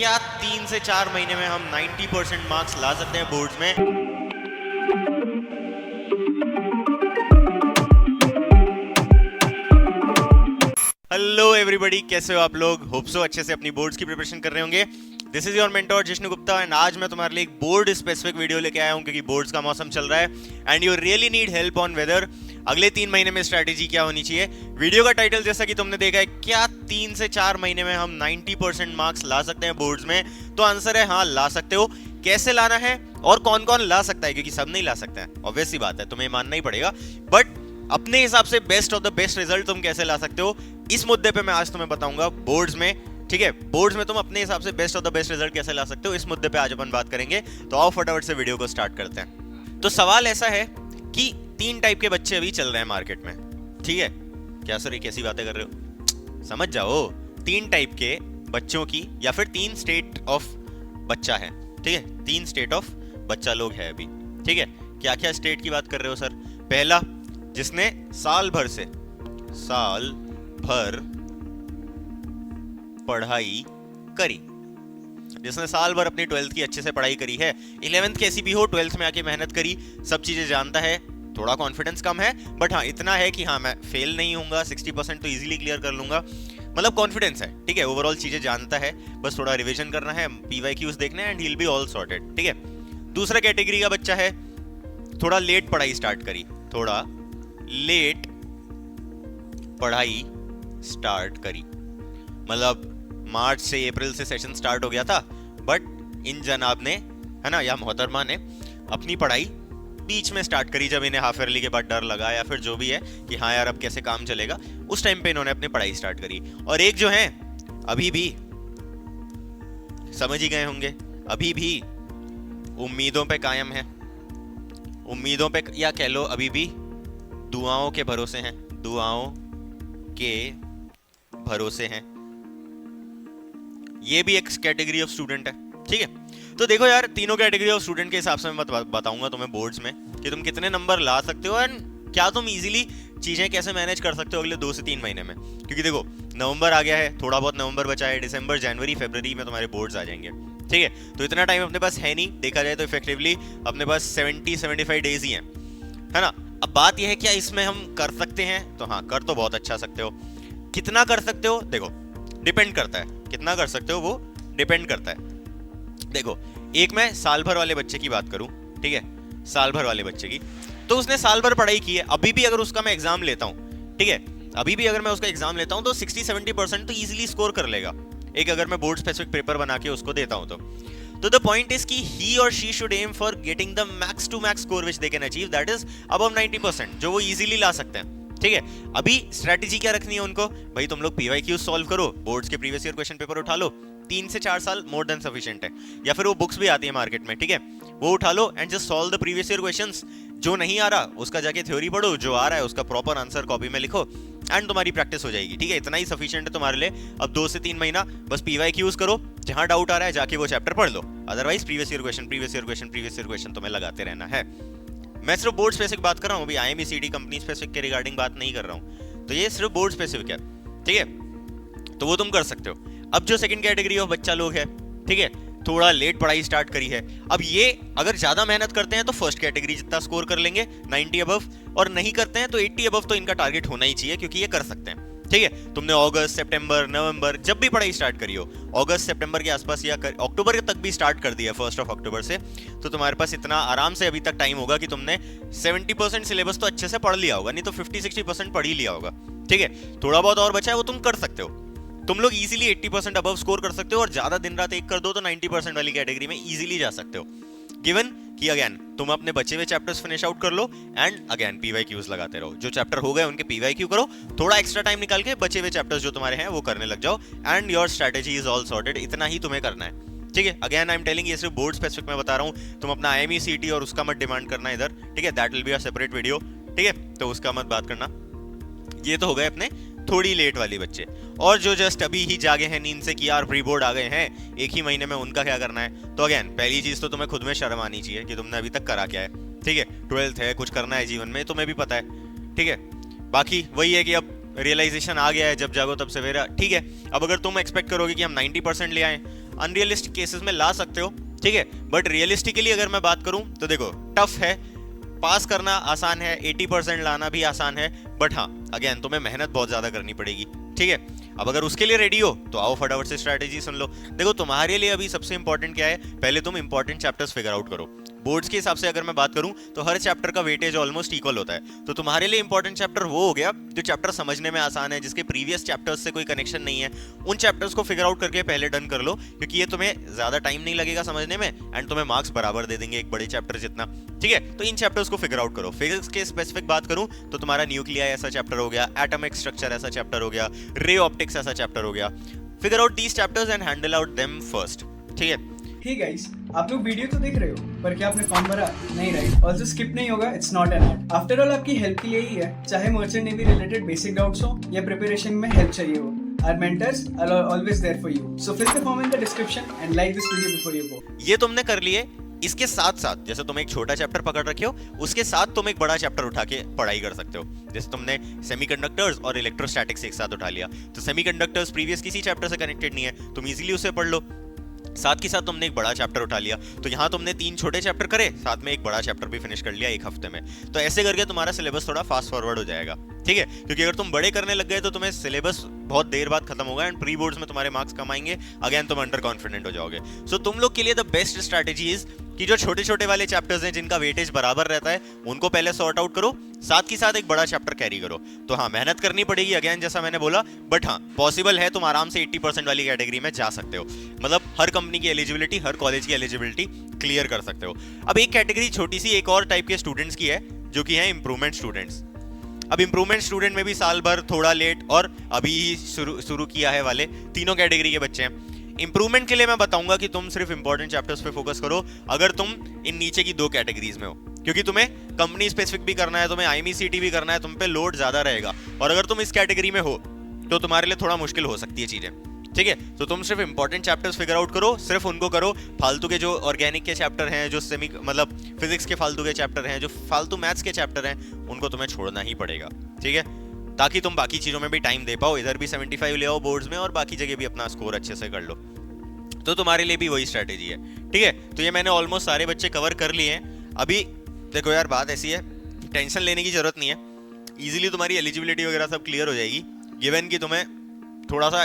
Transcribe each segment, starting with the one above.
क्या 3 से 4 महीने में हम 90% मार्क्स ला सकते हैं बोर्ड्स में? हेलो एवरीबॉडी, कैसे हो आप लोग? होप सो अच्छे से अपनी बोर्ड्स की प्रिपरेशन कर रहे होंगे। This is your mentor Jishnu Gupta and आज मैं तुम्हारे लिए एक बोर्ड स्पेसिफिक वीडियो लेके आया हूं क्योंकि बोर्ड्स का मौसम चल रहा है and you really need help on whether अगले 3 महीने में स्ट्रैटेजी क्या होनी चाहिए। वीडियो का टाइटल जैसा कि तुमने देखा है, क्या 3 से 4 महीने में हम 90% मार्क्स ला सकते हैं बोर्ड्स में? तो आंसर है हाँ, ला सकते हो। कैसे लाना है और कौन कौन ला सकता है, क्योंकि सब नहीं ला सकते हैं, ऑब्वियस सी बात है, तुम्हें मानना ही पड़ेगा। बट अपने हिसाब से best of the best result तुम कैसे ला सकते हो, इस मुद्दे पे मैं आज तुम्हें बताऊंगा बोर्ड्स में। ठीक है, बोर्ड्स में तुम अपने हिसाब से best of the best result कैसे ला सकते हो, इस मुद्दे पे आज अपन बात करेंगे। तो आओ फटाफट से वीडियो को स्टार्ट करते हैं। तो सवाल ऐसा है कि 3 टाइप के बच्चे अभी चल रहे हैं मार्केट में। ठीक है, क्या सर ये कैसी बातें कर रहे हो? समझ जाओ, 3 टाइप के बच्चों की या फिर 3 स्टेट ऑफ बच्चा है। ठीक है, 3 स्टेट ऑफ बच्चा लोग है अभी। ठीक है, क्या क्या स्टेट की बात कर रहे हो सर? पहला, जिसने साल भर पढ़ाई करी, जिसने साल भर अपनी 12th की अच्छे से पढ़ाई करी है, 11th कैसी भी हो, 12th में आके मेहनत करी, सब चीजें जानता है, थोड़ा कॉन्फिडेंस कम है बट हाँ इतना है कि हाँ मैं फेल नहीं होऊंगा, 60% तो इजीली क्लियर कर लूंगा, मतलब कॉन्फिडेंस है। ठीक है, ओवरऑल चीजें जानता है, बस थोड़ा रिवीजन करना है, PYQs देखने and he will be all sorted. ठीक है, दूसरा कैटेगरी का बच्चा है, थोड़ा लेट पढ़ाई स्टार्ट करी, थोड़ा लेट पढ़ाई स्टार्ट करी, मतलब मार्च से अप्रैल से सेशन स्टार्ट हो गया था बट इन जनाब ने, है ना, या मोहतरमा ने अपनी पढ़ाई बीच में स्टार्ट करी, जब इन्हें हाफ ईयरली के बाद डर लगा या फिर जो भी है कि हाँ यार अब कैसे काम चलेगा, उस टाइम पे इन्होंने अपनी पढ़ाई स्टार्ट करी। और एक जो है अभी भी, समझ ही गए होंगे, अभी भी उम्मीदों पे कायम है, उम्मीदों पे, या कह लो अभी भी दुआओं के भरोसे हैं, दुआओं के भरोसे हैं। ये भी एक कैटेगरी ऑफ स्टूडेंट है। ठीक है, तो देखो यार, तीनों कैटेगरी ऑफ स्टूडेंट के हिसाब से मैं बताऊंगा तुम्हें बोर्ड्स में कि तुम कितने नंबर ला सकते हो एंड क्या तुम इजीली चीजें कैसे मैनेज कर सकते हो अगले 2 से 3 महीने में। क्योंकि देखो नवंबर आ गया है, थोड़ा बहुत नवंबर बचा है, दिसंबर, जनवरी, फरवरी में तुम्हारे बोर्ड्स आ जाएंगे। ठीक है, तो इतना टाइम अपने पास है नहीं, देखा जाए तो इफेक्टिवली अपने पास 70-75 डेज ही हैं, है ना। अब बात यह है क्या इसमें हम कर सकते हैं? तो हाँ, कर तो बहुत अच्छा सकते हो। कितना कर सकते हो देखो डिपेंड करता है, कितना कर सकते हो वो डिपेंड करता है। देखो, एक मैं साल भर वाले बच्चे की बात करूं, ठीक है, साल भर वाले बच्चे की, तो उसने साल भर पढ़ाई की है, अभी भी अगर उसका मैं एग्जाम लेता हूं, ठीक है, अभी भी अगर मैं उसका एग्जाम लेता हूं तो 60-70% तो इजीली स्कोर कर लेगा, एक अगर मैं बोर्ड स्पेसिफिक पेपर बना के उसको देता हूं तो द पॉइंट इज कि ही और she should aim for getting the max to max score which they can achieve, that is above 90%, जो वो इजीली ला सकते हैं। ठीक है, अभी स्ट्रेटजी क्या रखनी है उनको? भाई तुम लोग PYQ सॉल्व करो, बोर्ड्स के प्रीवियस ईयर क्वेश्चन पेपर उठा लो, 3 से 4 साल मोर देन सफिशिएंट है, या फिर वो बुक्स भी आती है मार्केट में, ठीक है, वो उठा लो and just solve the previous year questions. जो नहीं आ रहा उसका जाके थ्योरी पढ़ो, जो आ रहा है उसका प्रॉपर आंसर कॉपी में लिखो एंड तुम्हारी प्रैक्टिस हो जाएगी। ठीक है, इतना ही सफिशिएंट है तुम्हारे लिए। अब 2 से 3 महीना बस PYQs करो, जहां डाउट आ रहा है जाके वो चैप्टर पढ़ लो, अदरवाइज प्रीवियस ईयर क्वेश्चन तुम्हें लगाते रहना है। मैं सिर्फ बोर्ड स्पेसिफिक बात कर रहा हूँ, अभी IIME CET कंपनी स्पेसिफिक के रिगार्डिंग बात नहीं कर रहा हूँ, तो ये सिर्फ बोर्ड स्पेसिफिक है। ठीक है, तो वो तुम कर सकते हो। अब जो सेकंड कैटेगरी ऑफ बच्चा लोग है, ठीक है, थोड़ा लेट पढ़ाई स्टार्ट करी है, अब ये अगर ज्यादा मेहनत करते हैं तो फर्स्ट कैटेगरी जितना स्कोर कर लेंगे 90 अबव, और नहीं करते हैं तो 80 अबव तो इनका टारगेट होना ही चाहिए, क्योंकि ये कर सकते हैं। ठीक है, तुमने अगस्त, सितंबर, नवंबर जब भी पढ़ाई स्टार्ट करी हो, अगस्त सितंबर के आसपास या अक्टूबर तक भी स्टार्ट कर दिया, 1 अक्टूबर से, तो तुम्हारे पास इतना आराम से अभी तक टाइम होगा कि तुमने 70% सिलेबस तो अच्छे से पढ़ लिया होगा, नहीं तो 50-60% पढ़ ही लिया होगा। ठीक है, थोड़ा बहुत और बचा है वो तुम कर सकते हो, तुम लोग इजीली 80% अबव स्कोर कर सकते हो, और ज्यादा दिन रात एक कर दो तो 90% वाली कैटेगरी में इजीली जा सकते हो, गिवन कि अगेन तुम अपने बचे हुए चैप्टर्स फिनिश आउट कर लो एंड अगेन PYQs लगाते रहो, जो चैप्टर हो गए उनके PYQ करो, थोड़ा एक्स्ट्रा टाइम निकाल के बचे हुए चैप्टर्स जो तुम्हारे हैं वो करने लग जाओ and your strategy is all sorted. इतना ही तुम्हें करना है। ठीक है, अगेन आई एम टेलिंग, ये सिर्फ बोर्ड स्पेसिफिक में बता रहा हूँ, तुम अपना IIME CET और उसका मत डिमांड करना इधर, ठीक है, that will be a separate video. ठीक है, तो उसका मत बात करना। ये तो हो गए अपने थोड़ी लेट वाले बच्चे, और जो जस्ट अभी ही जागे हैं नींद से कि यार प्री बोर्ड आ गए हैं 1 ही महीने में, उनका क्या करना है? तो अगेन पहली चीज तो तुम्हें खुद में शर्म आनी चाहिए कि तुमने अभी तक करा क्या है। ठीक है, 12th है, कुछ करना है जीवन में, तुम्हें भी पता है। ठीक है, बाकी वही है कि अब रियलाइजेशन आ गया है, जब जागो तब सवेरा। ठीक है, अब अगर तुम एक्सपेक्ट करोगे कि हम 90% ले आए, अनरियलिस्टिक केसेस में ला सकते हो, ठीक है, बट रियलिस्टिकली अगर मैं बात करूं तो देखो टफ है, पास करना आसान है, 80% लाना भी आसान है, बट हाँ अगेन तुम्हें मेहनत बहुत ज्यादा करनी पड़ेगी, ठीक है। अब अगर उसके लिए रेडी हो तो आओ फटाफट से स्ट्रैटेजी सुन लो। देखो तुम्हारे लिए अभी सबसे इंपॉर्टेंट क्या है, पहले तुम इंपॉर्टेंट चैप्टर्स फिगर आउट करो। बोर्ड्स के हिसाब से अगर मैं बात करूं तो हर चैप्टर का वेटेज ऑलमोस्ट इक्वल होता है, तो तुम्हारे लिए इंपॉर्टेंट चैप्टर वो हो गया जो चैप्टर समझने में आसान है, जिसके प्रीवियस चैप्टर्स से कोई कनेक्शन नहीं है, उन चैप्टर्स को फिगर आउट करके पहले डन कर लो, क्योंकि ये तुम्हें ज्यादा टाइम नहीं लगेगा समझने में एंड तुम्हें मार्क्स बराबर दे देंगे एक बड़े चैप्टर जितना, ठीक है। तो इन चैप्टर्स को फिगर आउट करो। फिजिक्स के स्पेसिफिक बात करूं तो तुम्हारा न्यूक्लियाई ऐसा चैप्टर हो गया, एटॉमिक स्ट्रक्चर ऐसा चैप्टर हो गया, रे ऑप्टिक्स ऐसा चैप्टर हो गया। Figure out these chapters and handle out them first, ठीक है। हे गाइस, आप लोग वीडियो तो देख रहे हो, पर क्या आपने फॉर्म भरा? नहीं, राइट? ऑल्सो स्किप नहीं होगा, it's not an add. After all आपकी हेल्प के लिए ही है, चाहे merchant navy related basic doubts हो या प्रिपरेशन में हेल्प चाहिए हो। Our mentors are always there for you. So fill the form in the description and like this video before you go. ये तुमने कर लिए। इसके साथ साथ जैसे तुम एक छोटा चैप्टर पकड़ रखे हो, उसके साथ तुम एक बड़ा चैप्टर उठा के पढ़ाई कर सकते हो। जैसे तुमने सेमीकंडक्टर्स और इलेक्ट्रोस्टैटिक्स एक साथ उठा लिया, तो सेमीकंडक्टर्स प्रीवियस किसी चैप्टर से कनेक्टेड नहीं है, तुम इजीली उसे पढ़ लो। साथ के साथ तुमने एक बड़ा चैप्टर उठा लिया, तो यहाँ तुमने 3 छोटे चैप्टर करे, साथ में एक बड़ा चैप्टर भी फिनिश कर लिया एक हफ्ते में। तो ऐसे करके तुम्हारा सिलेबस थोड़ा फास्ट फॉरवर्ड हो जाएगा, ठीक है, क्योंकि अगर तुम बड़े करने लग गए तो तुम्हें सिलेबस बहुत देर बाद खत्म होगा एंड प्री बोर्ड्स में तुम्हारे मार्क्स कम आएंगे, अगेन तुम अंडर कॉन्फिडेंट हो जाओगे। सो तुम लोग के लिए द बेस्ट स्ट्रैटेजी इज कि जो छोटे छोटे वाले चैप्टर्स हैं जिनका वेटेज बराबर रहता है उनको पहले सॉर्ट आउट करो, साथ के साथ एक बड़ा चैप्टर कैरी करो। तो हाँ मेहनत करनी पड़ेगी अगेन जैसा मैंने बोला, बट हाँ पॉसिबल है, तुम आराम से 80% वाली कैटेगरी में जा सकते हो। मतलब हर कंपनी की एलिजिबिलिटी, हर कॉलेज की एलिजिबिलिटी क्लियर कर सकते हो। अब एक कैटेगरी छोटी सी एक और टाइप के स्टूडेंट्स की है जो कि है इंप्रूवमेंट स्टूडेंट्स। अब इंप्रूवमेंट स्टूडेंट में भी साल भर थोड़ा लेट और अभी ही शुरू किया है वाले तीनों कैटेगरी के बच्चे हैं। इंप्रूवमेंट के लिए मैं बताऊंगा कि तुम सिर्फ इंपॉर्टेंट चैप्टर्स पे फोकस करो अगर तुम इन नीचे की 2 कैटेगरीज में हो, क्योंकि तुम्हें कंपनी स्पेसिफिक भी करना है, तुम्हें IMECT भी करना है, तुम पे लोड ज्यादा रहेगा। और अगर तुम इस कैटेगरी में हो तो तुम्हारे लिए थोड़ा मुश्किल हो सकती है चीजें, ठीक है। तो तुम सिर्फ इंपॉर्टेंट चैप्टर्स फिगर आउट करो, सिर्फ उनको करो। फालतू के जो ऑर्गेनिक के चैप्टर हैं, जो मतलब फिजिक्स के फालतू के चैप्टर हैं, जो फालतू मैथ्स के चैप्टर हैं, उनको तुम्हें छोड़ना ही पड़ेगा, ठीक है, ताकि तुम बाकी चीजों में भी टाइम दे पाओ, इधर भी 75 ले आओ बोर्ड्स में और बाकी जगह भी अपना स्कोर अच्छे से कर लो। तो तुम्हारे लिए भी वही स्ट्रैटेजी है, ठीक है। तो ये मैंने ऑलमोस्ट सारे बच्चे कवर कर लिए हैं। अभी देखो यार बात ऐसी है, टेंशन लेने की जरूरत नहीं है, इजीली तुम्हारी एलिजिबिलिटी वगैरह सब क्लियर हो जाएगी, गिवन कि तुम्हें थोड़ा सा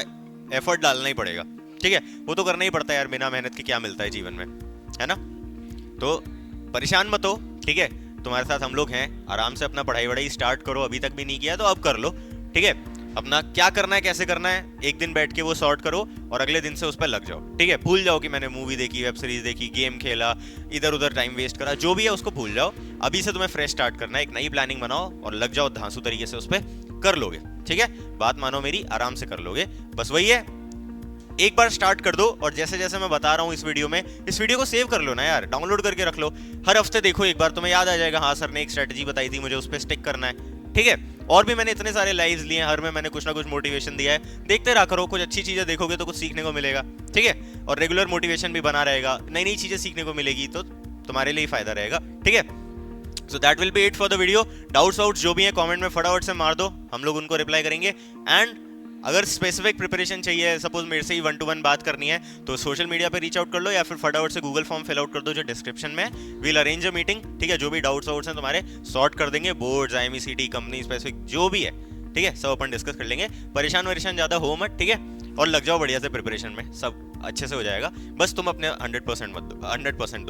एफर्ट डालना ही पड़ेगा, ठीक है। वो तो करना ही पड़ता है यार, बिना मेहनत के क्या मिलता है जीवन में, है ना। तो परेशान मत हो, ठीक है, तुम्हारे साथ हम लोग हैं। आराम से अपना पढ़ाई स्टार्ट करो, अभी तक भी नहीं किया तो अब कर लो, ठीक है। अपना क्या करना है, कैसे करना है, एक दिन बैठ के वो सॉर्ट करो और अगले दिन से उस पर लग जाओ, ठीक है। भूल जाओ कि मैंने मूवी देखी, वेब सीरीज देखी, गेम खेला, इधर उधर टाइम वेस्ट करा, जो भी है उसको भूल जाओ। अभी से तुम्हें फ्रेश स्टार्ट करना है, एक नई प्लानिंग बनाओ और लग जाओ धांसू तरीके से उस पर, कर लोगे, ठीक है। बात मानो मेरी, आराम से कर लोगे, बस वही है, एक बार स्टार्ट कर दो। और जैसे जैसे मैं बता रहा हूँ इस वीडियो में, इस वीडियो को सेव कर लो ना यार, डाउनलोड करके रख लो, हर हफ्ते देखो एक बार, तुम्हें याद आ जाएगा हाँ सर ने एक स्ट्रेटजी बताई थी, मुझे उस पर स्टिक करना है, ठीक है। और भी मैंने इतने सारे लाइव्स लिए हैं, हर में मैंने कुछ ना कुछ मोटिवेशन दिया है, देखते रहा करो, कुछ अच्छी चीजें देखोगे तो कुछ सीखने को मिलेगा, ठीक है। और रेगुलर मोटिवेशन भी बना रहेगा, नई नई चीजें सीखने को मिलेगी, तो तुम्हारे लिए ही फायदा रहेगा, ठीक है। So that will be it for the video. Doubts वाउट्स जो भी हैं कमेंट में फटाफट से मार दो, हम लोग उनको रिप्लाई करेंगे। एंड अगर स्पेसिफिक प्रिपरेशन चाहिए, सपोज मेरे से ही 1-to-1 बात करनी है, तो सोशल मीडिया पे रीच आउट कर लो या फिर फटाफट से गूगल फॉर्म फिल आउट कर दो जो डिस्क्रिप्शन में, वील अरेंज अ मीटिंग, ठीक है। जो भी डाउट्स वाउट्स हैं तुम्हारे सॉर्ट कर देंगे, बोर्ड्स, IMECT, कंपनी स्पेसिफिक जो भी है, ठीक है, सब अपन डिस्कस कर लेंगे। परेशान ज्यादा हो मत, ठीक है, और लग जाओ बढ़िया से प्रिपरेशन में, सब अच्छे से हो जाएगा। बस तुम अपने 100% मत दो, 100%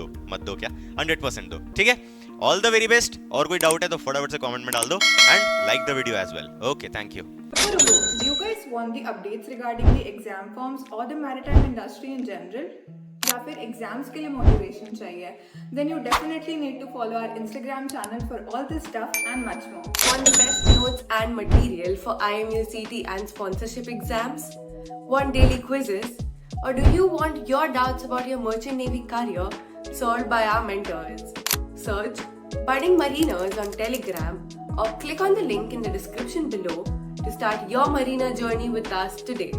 दो, ठीक है। All the very best. और कोई डाउट है तो फटाफट से कमेंट में डाल दो and like the video as well. Okay, thank you. Do you guys want the updates regarding the exam forms or the maritime industry in general? या फिर एग्जाम्स के लिए मोटिवेशन चाहिए? Then you definitely need to follow our Instagram channel for all this stuff and much more. Want the best notes and material for IMECT and sponsorship exams? Want daily quizzes? Or do you want your doubts about your merchant navy career solved by our mentors? Search Budding Mariners on Telegram or click on the link in the description below to start your marina journey with us today.